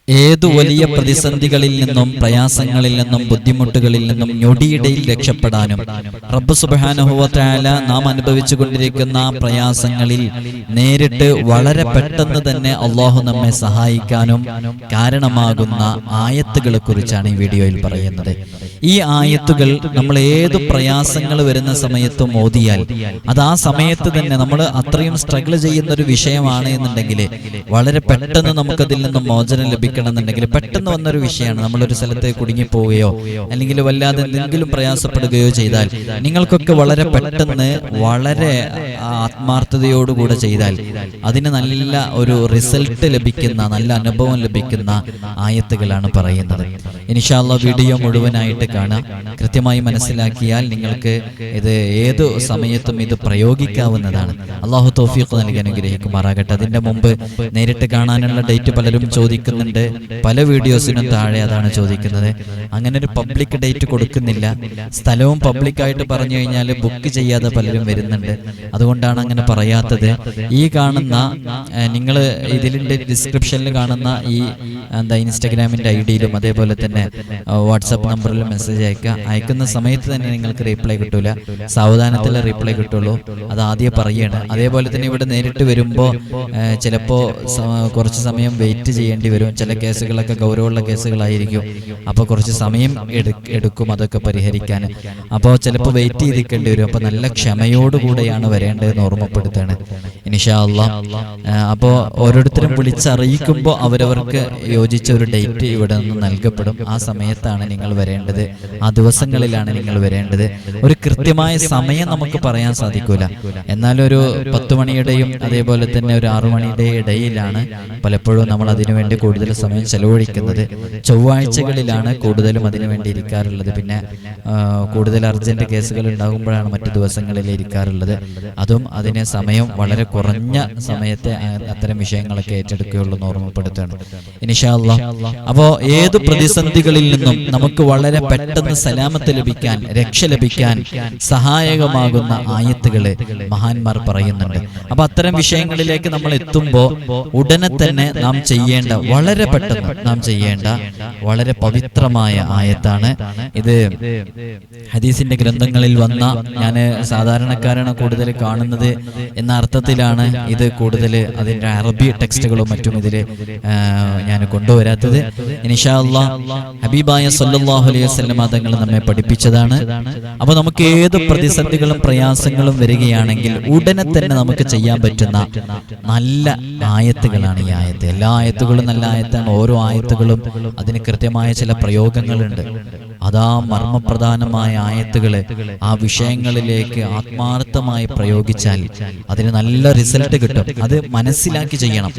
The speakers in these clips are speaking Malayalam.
ഏതു വലിയ പ്രതിസന്ധികളിൽ നിന്നും പ്രയാസങ്ങളിൽ നിന്നും ബുദ്ധിമുട്ടുകളിൽ നിന്നും ഞൊടിയിടയിൽ രക്ഷപ്പെടാനും റബ്ബ് സുബ്ഹാനഹു വ തആല നാം അനുഭവിച്ചു കൊണ്ടിരിക്കുന്ന പ്രയാസങ്ങളിൽ നേരിട്ട് വളരെ പെട്ടെന്ന് തന്നെ അള്ളാഹു നമ്മെ സഹായിക്കാനും കാരണമാകുന്ന ആയത്തുകളെ കുറിച്ചാണ് ഈ വീഡിയോയിൽ പറയുന്നത്. ഈ ആയത്തുകൾ നമ്മൾ ഏതു പ്രയാസങ്ങൾ വരുന്ന സമയത്തും ഓതിയാൽ അത് ആ സമയത്ത് തന്നെ നമ്മൾ അത്രയും സ്ട്രഗിൾ ചെയ്യുന്ന ഒരു വിഷയമാണ് എന്നുണ്ടെങ്കിൽ വളരെ പെട്ടെന്ന് നമുക്കതിൽ നിന്നും മോചനം ലഭിക്കണമെന്നുണ്ടെങ്കിൽ പെട്ടെന്ന് വന്നൊരു വിഷയമാണ്. നമ്മളൊരു സ്ഥലത്ത് കുടുങ്ങിപ്പോവുകയോ അല്ലെങ്കിൽ വല്ലാതെ എന്തെങ്കിലും പ്രയാസപ്പെടുകയോ ചെയ്താൽ നിങ്ങൾക്കൊക്കെ വളരെ പെട്ടെന്ന് വളരെ ആത്മാർത്ഥതയോടുകൂടെ ചെയ്താൽ അതിന് നല്ല ഒരു റിസൾട്ട് ലഭിക്കുന്ന നല്ല അനുഭവം ലഭിക്കുന്ന ആയത്തുകളാണ് പറയുന്നത്. ഇൻഷാ അല്ലാഹ് വീഡിയോ മുഴുവനായിട്ട് കാണാം. കൃത്യമായി മനസ്സിലാക്കിയാൽ നിങ്ങൾക്ക് ഇത് ഏതു സമയത്തും ഇത് പ്രയോഗിക്കാവുന്നതാണ്. അള്ളാഹു തൗഫീഖ് നൽകി അനുഗ്രഹിക്കുമാറാകട്ടെ. അതിന്റെ മുമ്പ് നേരിട്ട് കാണാനുള്ള ഡേറ്റ് പലരും ചോദിക്കുന്നുണ്ട്. പല വീഡിയോസിനും താഴെ അതാണ് ചോദിക്കുന്നത്. അങ്ങനെ ഒരു പബ്ലിക് ഡേറ്റ് കൊടുക്കുന്നില്ല. സ്ഥലവും പബ്ലിക്കായിട്ട് പറഞ്ഞു കഴിഞ്ഞാൽ ബുക്ക് ചെയ്യാതെ പലരും വരുന്നുണ്ട്. അതുകൊണ്ടാണ് അങ്ങനെ പറയാത്തത്. ഈ കാണുന്ന നിങ്ങൾ ഇതിലിൻ്റെ ഡിസ്ക്രിപ്ഷനിൽ കാണുന്ന ഈ ഇൻസ്റ്റാഗ്രാമിൻ്റെ ഐഡിയിലും അതേപോലെ തന്നെ വാട്സാപ്പ് നമ്പറിലും മെസ്സേജ് അയക്കുന്ന സമയത്ത് തന്നെ നിങ്ങൾക്ക് റീപ്ലൈ കിട്ടൂല. സാവധാനത്തിലെ റീപ്ലൈ കിട്ടുള്ളൂ. അത് ആദ്യം പറയാണ്. അതേപോലെ തന്നെ ഇവിടെ നേരിട്ട് വരുമ്പോൾ ചിലപ്പോൾ കുറച്ച് സമയം വെയിറ്റ് ചെയ്യേണ്ടി വരും. ചില കേസുകളൊക്കെ ഗൗരവമുള്ള കേസുകളായിരിക്കും. അപ്പോൾ കുറച്ച് സമയം എടുക്കും അതൊക്കെ പരിഹരിക്കാൻ. അപ്പോൾ ചിലപ്പോൾ വെയിറ്റ് ചെയ്തിരിക്കേണ്ടി വരും. അപ്പോൾ നല്ല ക്ഷമയോടുകൂടെയാണ് വരേണ്ടതെന്ന് ഓർമ്മപ്പെടുത്താണ് ഇൻഷാ അല്ലാഹ്. അപ്പോൾ ഓരോരുത്തരും വിളിച്ചറിയിക്കുമ്പോൾ അവരവർക്ക് യോജിച്ച ഒരു ഡേറ്റ് ഇവിടെ നിന്ന് നൽകപ്പെടും. ആ സമയത്താണ് നിങ്ങൾ വരേണ്ടത്. ആ ദിവസങ്ങളിലാണ് നിങ്ങൾ വരേണ്ടത്. ഒരു കൃത്യമായ സമയം നമുക്ക് പറയാൻ സാധിക്കൂല. എന്നാലൊരു 10 മണിയുടെയും അതേപോലെ തന്നെ ഒരു 6 മണിയുടെയും ഇടയിലാണ് പലപ്പോഴും നമ്മൾ അതിനുവേണ്ടി കൂടുതൽ സമയം ചെലവഴിക്കുന്നത്. ചൊവ്വാഴ്ചകളിലാണ് കൂടുതലും അതിനുവേണ്ടി ഇരിക്കാറുള്ളത്. പിന്നെ കൂടുതൽ അർജന്റ് കേസുകൾ ഉണ്ടാകുമ്പോഴാണ് മറ്റു ദിവസങ്ങളിൽ ഇരിക്കാറുള്ളത്. അതും അതിന് സമയം വളരെ കുറഞ്ഞ സമയത്തെ അത്തരം വിഷയങ്ങളൊക്കെ ഏറ്റെടുക്കുകയുള്ളൂ എന്ന് ഓർമ്മപ്പെടുത്തുകയാണ് ഇൻഷാ അല്ലാഹ്. അപ്പോൾ ഏതു പ്രതിസന്ധികളിൽ നിന്നും നമുക്ക് വളരെ പെട്ടെന്ന് സലാമത്ത് ലഭിക്കാൻ, രക്ഷ ലഭിക്കാൻ സഹായകമാകുന്ന ആയത്തുകള് മഹാന്മാർ പറയുന്നുണ്ട്. അപ്പൊ അത്തരം വിഷയങ്ങളിലേക്ക് നമ്മൾ എത്തുമ്പോൾ ഉടനെ തന്നെ നാം ചെയ്യേണ്ട, വളരെ പെട്ടെന്ന് നാം ചെയ്യേണ്ട വളരെ പവിത്രമായ ആയത്താണ് ഇത്. ഹദീസിന്റെ ഗ്രന്ഥങ്ങളിൽ വന്ന, ഞാൻ സാധാരണക്കാരാണ് കൂടുതൽ കാണുന്നത് എന്ന അർത്ഥത്തിലാണ് ഇത് കൂടുതൽ അതിന്റെ അറബി ടെക്സ്റ്റുകളും മറ്റും ഇതിൽ ഞാൻ കൊണ്ടുവരാത്തത്. ഇൻഷാ അല്ലാഹ് ഹബീബായ സല്ലല്ലാഹു അലൈഹി വസല്ലം തങ്ങൾ നമ്മെ പഠിപ്പിച്ചതാണ്. അപ്പൊ നമുക്ക് ഏത് പ്രതിസന്ധികളും പ്രയാസങ്ങളും വരികയാണെങ്കിൽ ഉടനെ തന്നെ നമുക്ക് ചെയ്യാൻ പറ്റുന്ന നല്ല ആയത്തുകളാണ് ഈ ആയത്ത്. എല്ലാ ആയത്തുകളും നല്ല ആയത്താണ്. ഓരോ ആയത്തുകളും അതിന് കൃത്യമായ ചില പ്രയോഗങ്ങളുണ്ട്. അതാ മർമ്മപ്രധാനമായ ആയത്തുകള് ആ വിഷയങ്ങളിലേക്ക് ആത്മാർത്ഥമായി പ്രയോഗിച്ചാൽ അതിന് നല്ല റിസൾട്ട് കിട്ടും. അത് മനസ്സിലാക്കി ചെയ്യണം,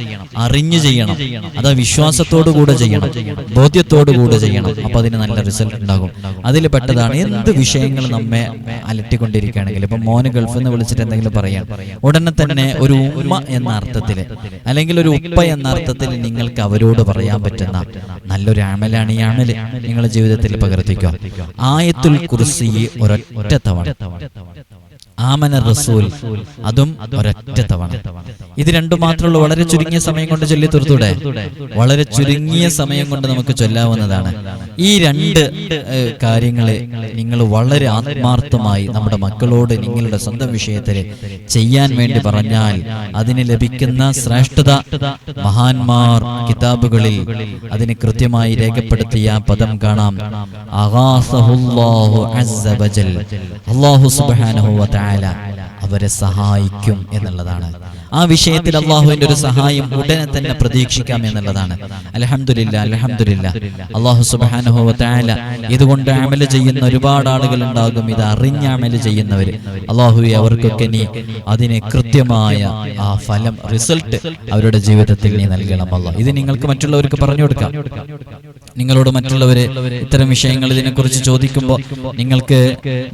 അറിഞ്ഞു ചെയ്യണം, അത് വിശ്വാസത്തോടു കൂടെ ചെയ്യണം, ബോധ്യത്തോടു കൂടെ ചെയ്യണം. അപ്പൊ അതിന് നല്ല റിസൾട്ട് ഉണ്ടാകും. അതിൽ പെട്ടതാണ് എന്ത് വിഷയങ്ങൾ നമ്മെ അലട്ടിക്കൊണ്ടിരിക്കുകയാണെങ്കിൽ, ഇപ്പൊ മോന് ഗൾഫിൽ നിന്ന് വിളിച്ചിട്ട് എന്തെങ്കിലും പറയാൻ ഉടനെ തന്നെ ഒരു ഉമ്മ എന്ന അർത്ഥത്തിൽ അല്ലെങ്കിൽ ഒരു ഉപ്പ എന്ന അർത്ഥത്തിൽ നിങ്ങൾക്ക് അവരോട് പറയാൻ പറ്റുന്ന നല്ലൊരു അമലാണ് ഈ അമല്. നിങ്ങളുടെ ജീവിതത്തിൽ പകർത്തിക്കുക. ആയത്തുൽ കുർസി ഒരൊറ്റ തവണ, ആമന റസൂൽ അതും ഒരൊറ്റ തവണ. ഇത് രണ്ടും മാത്രമുള്ള വളരെ ചുരുങ്ങിയ സമയം കൊണ്ട് ചൊല്ലി തീർത്തൂടെ? വളരെ ചുരുങ്ങിയ സമയം കൊണ്ട് നമുക്ക് ചൊല്ലാവുന്നതാണ്. ഈ രണ്ട് കാര്യങ്ങളെ നിങ്ങൾ വളരെ ആത്മാർത്ഥമായി നമ്മുടെ മക്കളോട് നിങ്ങളുടെ സ്വന്തം വിഷയത്തിൽ ചെയ്യാൻ വേണ്ടി പറഞ്ഞാൽ അതിന് ലഭിക്കുന്ന ശ്രേഷ്ഠത മഹാന്മാർ കിതാബുകളിൽ അതിന് കൃത്യമായി രേഖപ്പെടുത്തിയ പദം കാണാം. അഗാസഹുല്ലാഹു അസ്സ വജൽ, അല്ലാഹു സുബ്ഹാനഹു വ തആല അവരെ സഹായിക്കും എന്നുള്ളതാണ്. ആ വിഷയത്തിൽ അള്ളാഹുവിന്റെ ഒരു സഹായം ഉടനെ തന്നെ പ്രതീക്ഷിക്കാം എന്നുള്ളതാണ്. അൽഹംദുലില്ലാ, അൽഹംദുലില്ലാ. അല്ലാഹു സുബ്ഹാനഹു വ തആല ഇതുകൊണ്ട് അമൽ ചെയ്യുന്ന ഒരുപാട് ആളുകൾ ഉണ്ടാകും. ഇത് അറിഞ്ഞ അമൽ ചെയ്യുന്നവർ അല്ലാഹുവേ അവർക്കൊക്കെ നീ അതിന് കൃത്യമായ ആ ഫലം, റിസൾട്ട് അവരുടെ ജീവിതത്തിൽ നീ നൽകണം അല്ലാഹ്. ഇത് നിങ്ങൾക്ക് മറ്റുള്ളവർക്ക് പറഞ്ഞു കൊടുക്കാം. നിങ്ങളോട് മറ്റുള്ളവര് ഇത്തരം വിഷയങ്ങൾ ഇതിനെക്കുറിച്ച് ചോദിക്കുമ്പോൾ നിങ്ങൾക്ക്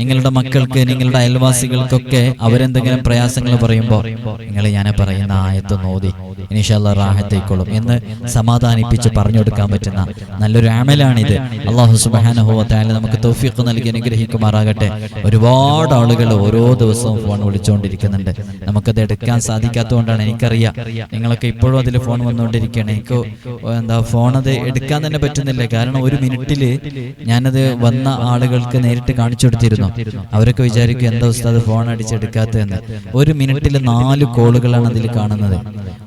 നിങ്ങളുടെ മക്കൾക്ക് നിങ്ങളുടെ അയൽവാസികൾക്കൊക്കെ അവരെന്തെങ്കിലും പ്രയാസങ്ങൾ പറയുമ്പോൾ നിങ്ങൾ ഞാൻ പറയുന്ന ആയത്തൊന്ന് ഓതി ഇൻഷാ അല്ലാഹ് റാഹത്തായിക്കോളും എന്ന് സമാധാനിപ്പിച്ച് പറഞ്ഞു കൊടുക്കാൻ പറ്റുന്ന നല്ലൊരു അമലാണിത്. അല്ലാഹു സുബ്ഹാനഹു വ തആല നമുക്ക് തൗഫീഖ് നൽകി അനുഗ്രഹിക്കുമാറാകട്ടെ. ഒരുപാട് ആളുകൾ ഓരോ ദിവസവും ഫോൺ വിളിച്ചുകൊണ്ടിരിക്കുന്നുണ്ട്. നമുക്കത് എടുക്കാൻ സാധിക്കാത്തതുകൊണ്ടാണ്. എനിക്കറിയാം നിങ്ങളൊക്കെ ഇപ്പോഴും അതിൽ ഫോൺ വന്നുകൊണ്ടിരിക്കുകയാണ്. എനിക്ക് ഫോൺ അത് എടുക്കാൻ തന്നെ പറ്റുന്നില്ല. കാരണം ഒരു മിനിറ്റിൽ ഞാനത് വന്ന ആളുകൾക്ക് നേരിട്ട് കാണിച്ചു കൊടുത്തിരുന്നു. അവരൊക്കെ വിചാരിക്കും എന്താ ഉസ്താദ് ഫോൺ അടിച്ചെടുക്കാത്തതെന്ന്. ഒരു മിനിറ്റിൽ 4 കോളുകളാണ് അതിൽ കാണുന്നത്.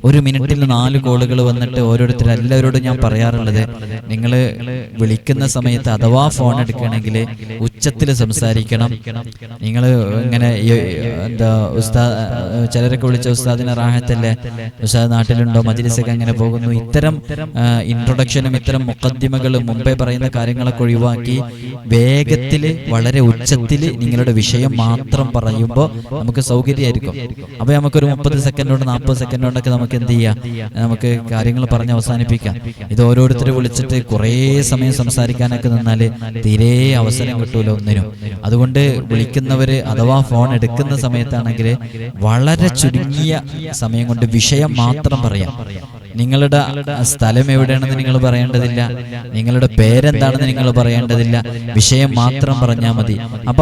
ഒരു മിനിറ്റിൽ 4 കോളുകൾ വന്നിട്ട് ഓരോരുത്തരും എല്ലാവരോടും ഞാൻ പറയാറുള്ളത്, നിങ്ങൾ വിളിക്കുന്ന സമയത്ത് അഥവാ ഫോൺ എടുക്കണമെങ്കിൽ ഉച്ചത്തിൽ സംസാരിക്കണം. നിങ്ങൾ ഇങ്ങനെ ചിലരൊക്കെ വിളിച്ച ഉസ്താദിനെ റാഹത്തല്ലേ, ഉസ്താദ് നാട്ടിലുണ്ടോ, മജ്ലിസൊക്കെ എങ്ങനെ പോകുന്നു, ഇത്തരം ഇൻട്രൊഡക്ഷനും ഇത്തരം മുഖദ്ദിമകളും മുമ്പേ പറയുന്ന കാര്യങ്ങളൊക്കെ ഒഴിവാക്കി വേഗത്തിൽ വളരെ ഉച്ചത്തിൽ നിങ്ങളുടെ വിഷയം മാത്രം പറയുമ്പോൾ നമുക്ക് സൗകര്യമായിരിക്കും. അപ്പോൾ നമുക്കൊരു 30 സെക്കൻഡ് കൊണ്ട് 40 സെക്കൻഡ് കൊണ്ടൊക്കെ നമുക്ക് എന്ത് ചെയ്യാം, നമുക്ക് കാര്യങ്ങൾ പറഞ്ഞ് അവസാനിപ്പിക്കാം. ഇത് ഓരോരുത്തർ വിളിച്ചിട്ട് കുറേ സമയം സംസാരിക്കാനൊക്കെ നിന്നാൽ തീരെ അവസരം കിട്ടൂല ഒന്നിനും. അതുകൊണ്ട് വിളിക്കുന്നവര് അഥവാ ഫോൺ എടുക്കുന്ന സമയത്താണെങ്കിൽ വളരെ ചുരുങ്ങിയ സമയം കൊണ്ട് വിഷയം മാത്രം പറയാം. നിങ്ങളുടെ സ്ഥലം എവിടെയാണെന്ന് നിങ്ങൾ പറയേണ്ടതില്ല, നിങ്ങളുടെ പേരെന്താണെന്ന് നിങ്ങൾ പറയേണ്ടതില്ല, വിഷയം മാത്രം പറഞ്ഞാൽ മതി. അപ്പൊ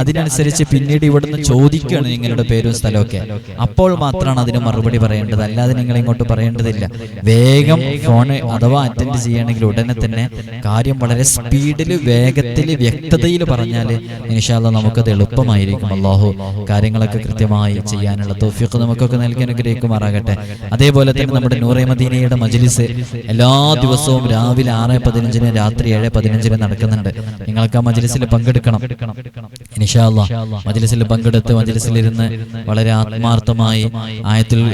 അതിനനുസരിച്ച് പിന്നീട് ഇവിടുന്ന് ചോദിക്കുകയാണ് നിങ്ങളുടെ പേരും സ്ഥലമൊക്കെ. അപ്പോൾ മാത്രമാണ് അതിന് മറുപടി പറയേണ്ടത്, അല്ലാതെ നിങ്ങൾ ഇങ്ങോട്ട് പറയേണ്ടതില്ല. വേഗം ഫോൺ അഥവാ അറ്റൻഡ് ചെയ്യണമെങ്കിൽ ഉടനെ തന്നെ കാര്യം വളരെ സ്പീഡിൽ വേഗത്തിൽ വ്യക്തതയിൽ പറഞ്ഞാൽ ഇൻഷാ അല്ലാഹ് നമുക്കത് എളുപ്പമായിരിക്കും. അല്ലാഹു കാര്യങ്ങളൊക്കെ കൃത്യമായി ചെയ്യാനുള്ള തൗഫീഖ് നമുക്കൊക്കെ നൽകി അനുഗ്രഹിക്കുമാറാകട്ടെ. അതേപോലെ തന്നെ നമ്മുടെ നൂറെ മദീനയുടെ മജ്ലിസ് എല്ലാ ദിവസവും രാവിലെ 6:15 രാത്രി 7:15 നടക്കുന്നുണ്ട്. നിങ്ങൾക്ക് ആ മജ്ലിസിൽ പങ്കെടുക്കണം ഇൻഷാ അല്ലാഹ്. മജ്ലിസിൽ പങ്കെടുത്ത് മജ്ലിസിലിരുന്ന് വളരെ ആത്മാർത്ഥമായി ആയത്തുൽ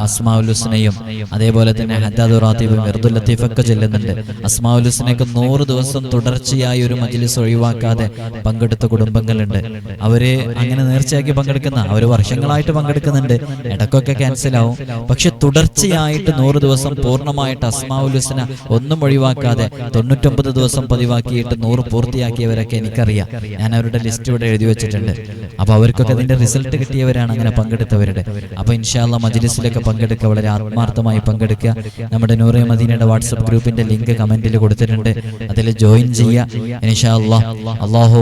അസ്മാഉൽ ഹുസ്നയും അതേപോലെ തന്നെ ഹദ്ദാദുർ റാത്തീബും മിർദുൽ ലത്തീഫൊക്കെ ചെല്ലുന്നുണ്ട്. അസ്മാഉൽ ഹുസ്നയ്ക്ക് 100 ദിവസം തുടർച്ചയായി ഒരു മജ്ലിസ് ഒഴിവാക്കാതെ പങ്കെടുത്ത കുടുംബങ്ങളുണ്ട്. അവര് അങ്ങനെ നേർച്ചയാക്കി പങ്കെടുക്കുന്ന, അവര് വർഷങ്ങളായിട്ട് പങ്കെടുക്കുന്നുണ്ട്. ഇടക്കൊക്കെ ക്യാൻസൽ ആവും, പക്ഷെ തുടർച്ചയായിട്ട് 100 ദിവസം പൂർണ്ണമായിട്ട് അസ്മാഉൽ ഹുസ്ന ഒന്നും ഒഴിവാക്കാതെ 99 ദിവസം പതിവാക്കിയിട്ട് 100 പൂർത്തിയാക്കിയവരൊക്കെ എനിക്കറിയാം. ഞാൻ അവരുടെ ലിസ്റ്റ് ഇവിടെ എഴുതി വെച്ചിട്ടുണ്ട്. അപ്പൊ അവർക്കൊക്കെ അതിന്റെ റിസൾട്ട് കിട്ടിയവരാണ് അങ്ങനെ പങ്കെടുത്തവരുടെ. അപ്പൊ ഇൻഷാ അല്ലാഹ് മജ്ലിസിലൊക്കെ പങ്കെടുക്കുക, വളരെ ആത്മാർത്ഥമായി പങ്കെടുക്കുക. നമ്മുടെ നൂറെ മദീനയുടെ വാട്സപ്പ് ഗ്രൂപ്പിന്റെ ലിങ്ക് കമന്റിൽ കൊടുത്തിട്ടുണ്ട്, അതിൽ ജോയിൻ ചെയ്യുക ഇൻഷാ അല്ലാഹ്. അല്ലാഹു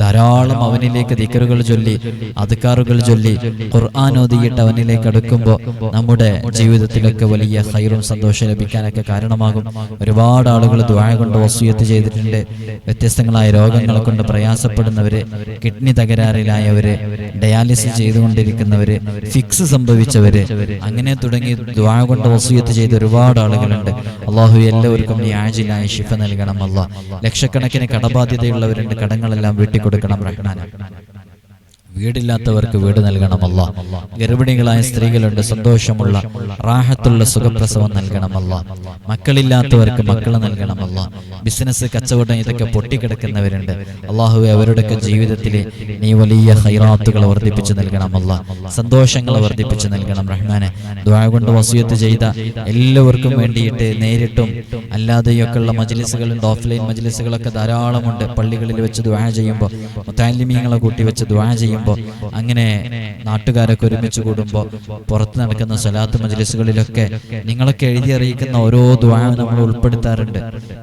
ധാരാളം അവനിലേക്ക് ദിക്റുകൾ ചൊല്ലി അദ്കാറുകൾ ചൊല്ലി ഖുർആൻ ഓതിയിട്ട് അവനിലേക്ക് അടുക്കുമ്പോൾ നമ്മുടെ ജീവിതത്തിലൊക്കെ വലിയ ഖൈറും സന്തോഷം ലഭിക്കാനൊക്കെ കാരണമാകും. ഒരുപാട് ആളുകൾ ദുആ കൊണ്ട് വസിയത്ത് ചെയ്തിട്ടുണ്ട്. വ്യത്യസ്തങ്ങളായ രോഗങ്ങളെ കൊണ്ട് പ്രയാസപ്പെടുന്നവര്, കിഡ്നി തകരാറിലായവര്, ഡയാലിസിസ് ചെയ്തുകൊണ്ടിരിക്കുന്നവര്, ഫിക്സ് സംഭവിച്ചവര്, അങ്ങനെ തുടങ്ങി ദുആ കൊണ്ട് വസിയത്ത് ചെയ്ത ഒരുപാട് ആളുകളുണ്ട്. അല്ലാഹു എല്ലാവർക്കും ഈ ആജിലായ ശിഫ നൽകണം. അല്ലാഹ് ലക്ഷക്കണക്കിന് കടബാധ്യതയുള്ളവരുണ്ട്, കടങ്ങളെല്ലാം വീട്ടിക്കൊടുക്കണം റഹ്മാൻ. വീടില്ലാത്തവർക്ക് വീട് നൽകണമല്ല. ഗർഭിണികളായ സ്ത്രീകളുണ്ട്, സന്തോഷമുള്ള റാഹത്തുള്ള സുഖപ്രസവം നൽകണമല്ല. മക്കളില്ലാത്തവർക്ക് മക്കൾ നൽകണമല്ല. ബിസിനസ് കച്ചവടം ഇതൊക്കെ പൊട്ടിക്കിടക്കുന്നവരുണ്ട്. അള്ളാഹുവെ അവരുടെയൊക്കെ ജീവിതത്തിൽ നീ വലിയ ഖൈറാത്തുകൾ വർദ്ധിപ്പിച്ചു നൽകണമല്ല, സന്തോഷങ്ങൾ വർദ്ധിപ്പിച്ചു നൽകണം റഹ്മാനെ. ദുആ കൊണ്ട് വസിയത്ത് ചെയ്ത എല്ലാവർക്കും വേണ്ടിയിട്ട് നേരിട്ടും അല്ലാതെയൊക്കെയുള്ള മജ്ലിസുകളുണ്ട്, ഓഫ്ലൈൻ മജ്ലിസുകളൊക്കെ ധാരാളമുണ്ട്. പള്ളികളിൽ വെച്ച് ദുആ ചെയ്യുമ്പോൾ, മുതഅല്ലിമീങ്ങളെ കൂട്ടി വെച്ച് ദുആ ചെയ്യുമ്പോൾ, അങ്ങനെ നാട്ടുകാരൊക്കെ ഒരുമിച്ച് കൂടുമ്പോൾ, പുറത്ത് നടക്കുന്ന സ്വലാത്ത് മജ്ലിസുകളിലൊക്കെ നിങ്ങളൊക്കെ എഴുതി അറിയിക്കുന്ന ഓരോ ദുആ നമ്മൾ ഉൾപ്പെടുത്താറുണ്ട്.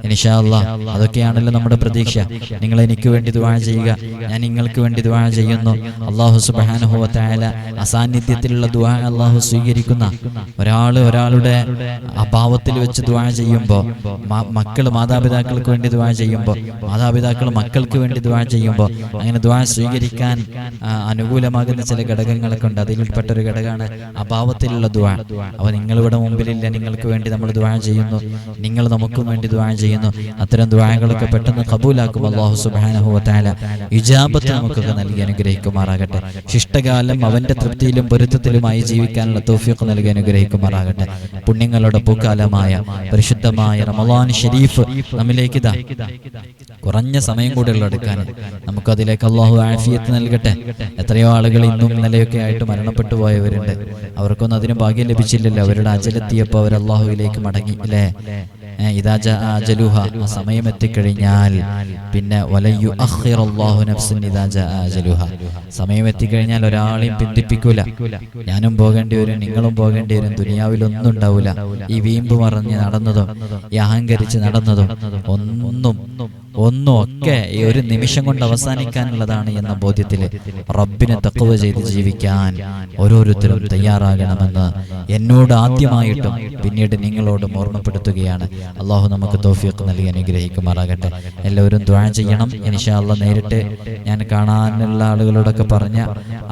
ഇൻഷാ അല്ലാഹ് അതൊക്കെയാണല്ലോ നമ്മുടെ പ്രതീക്ഷ. നിങ്ങൾ എനിക്ക് വേണ്ടി ദുആ ചെയ്യുക, ഞാൻ നിങ്ങൾക്ക് വേണ്ടി ദുആ ചെയ്യുന്നു. അല്ലാഹു സുബ്ഹാനഹു വ തആല അസാന്നിധ്യത്തിലുള്ള ദുആ അല്ലാഹു സ്വീകരിക്കുന്ന, ഒരാളുടെ അഭാവത്തിൽ വെച്ച് ദുആ ചെയ്യുമ്പോൾ, മക്കൾ മാതാപിതാക്കൾക്ക് വേണ്ടി ദുആ ചെയ്യുമ്പോൾ, മാതാപിതാക്കൾ മക്കൾക്ക് വേണ്ടി ദുആ ചെയ്യുമ്പോൾ, അങ്ങനെ ദുആ സ്വീകരിക്കാൻ അനുകൂലമാകുന്ന ചില ഘടകങ്ങളൊക്കെ ഉണ്ട്. അതിൽപ്പെട്ടൊരു ഘടകമാണ് അഭാവത്തിലുള്ള ദുആ. അപ്പോൾ നിങ്ങളിവിടെ മുമ്പിലില്ല, നിങ്ങൾക്ക് വേണ്ടി നമ്മൾ ദുആ ചെയ്യുന്നു, നിങ്ങൾ നമുക്കും വേണ്ടി ദുആ ചെയ്യുന്നു. അത്തരം ദുആകളൊക്കെ പെട്ടെന്ന് ഖബൂലാക്കും അല്ലാഹു സുബ്ഹാനഹു വ തആല. ഇജാബത്ത് നമുക്കൊക്കെ നൽകി അനുഗ്രഹിക്കുമാറാകട്ടെ. ശിഷ്ടകാലം അവന്റെ തൃപ്തിയിലും പൊരുത്തത്തിലുമായി ജീവിക്കാനുള്ള തൗഫീഖ് നൽകി അനുഗ്രഹിക്കുമാറാകട്ടെ. പുണ്യങ്ങളുടെ പൂക്കാലമായ പരിശുദ്ധമായ റമളാൻ ഷരീഫ് നമ്മിലേക്ക് ഇതാ കുറഞ്ഞ സമയം കൂടെ ഉള്ളെടുക്കാൻ നമുക്കതിലേക്ക് അല്ലാഹു ആഫിയത്ത് നൽകട്ടെ. എത്രയോ ആളുകൾ ഇന്നും ഇന്നലെയൊക്കെ ആയിട്ട് മരണപ്പെട്ടു പോയവരുണ്ട്. അവർക്കൊന്നും അതിന് ഭാഗ്യം ലഭിച്ചില്ലല്ലോ. അവരുടെ അജലെത്തിയപ്പോൾ അവർ അല്ലാഹുവിലേക്ക് മടങ്ങി അല്ലേ. ഇദാ ജാഅ അജലുഹ, സമയം എത്തിക്കഴിഞ്ഞാൽ പിന്നെ വലയു അഖിറല്ലാഹു നഫ്സൻ ഇദാ ജാഅ അജലുഹ, സമയം എത്തിക്കഴിഞ്ഞാൽ ഒരാളെയും പിന്തിപ്പിക്കൂല. ഞാനും പോകേണ്ടി വരും, നിങ്ങളും പോകേണ്ടി വരും. ദുനിയാവിലൊന്നും ഉണ്ടാവില്ല. ഈ വീമ്പ് മറിഞ്ഞ് നടന്നതും ഈ അഹങ്കരിച്ച് നടന്നതും ഒന്നും ഒക്കെ ഈ ഒരു നിമിഷം കൊണ്ട് അവസാനിക്കാനുള്ളതാണ് എന്ന ബോധ്യത്തിൽ റബ്ബിനെ തഖ്വ ചെയ്ത് ജീവിക്കാൻ ഓരോരുത്തരും തയ്യാറാകണമെന്ന് എന്നോട് ആദ്യമായിട്ടും പിന്നീട് നിങ്ങളോടും ഓർമ്മപ്പെടുത്തുകയാണ്. അള്ളാഹു നമുക്ക് തൗഫീഖ് നൽകി അനുഗ്രഹിക്കുമാറാകട്ടെ. എല്ലാവരും ദുആ ചെയ്യണം. ഇൻഷാ അല്ലാഹ് നേരിട്ട് ഞാൻ കാണാനുള്ള ആളുകളോടൊക്കെ പറഞ്ഞ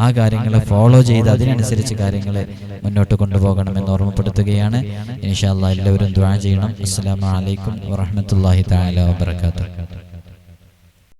ആ കാര്യങ്ങൾ ഫോളോ ചെയ്ത് അതിനനുസരിച്ച് കാര്യങ്ങൾ മുന്നോട്ട് കൊണ്ടുപോകണമെന്ന് ഓർമ്മപ്പെടുത്തുകയാണ്. ഇൻഷാ അല്ലാഹ് എല്ലാവരും ദുആ ചെയ്യണം. അസ്സലാമു അലൈക്കും വറഹ്മത്തുള്ളാഹി തആല വബറകാതുഹു.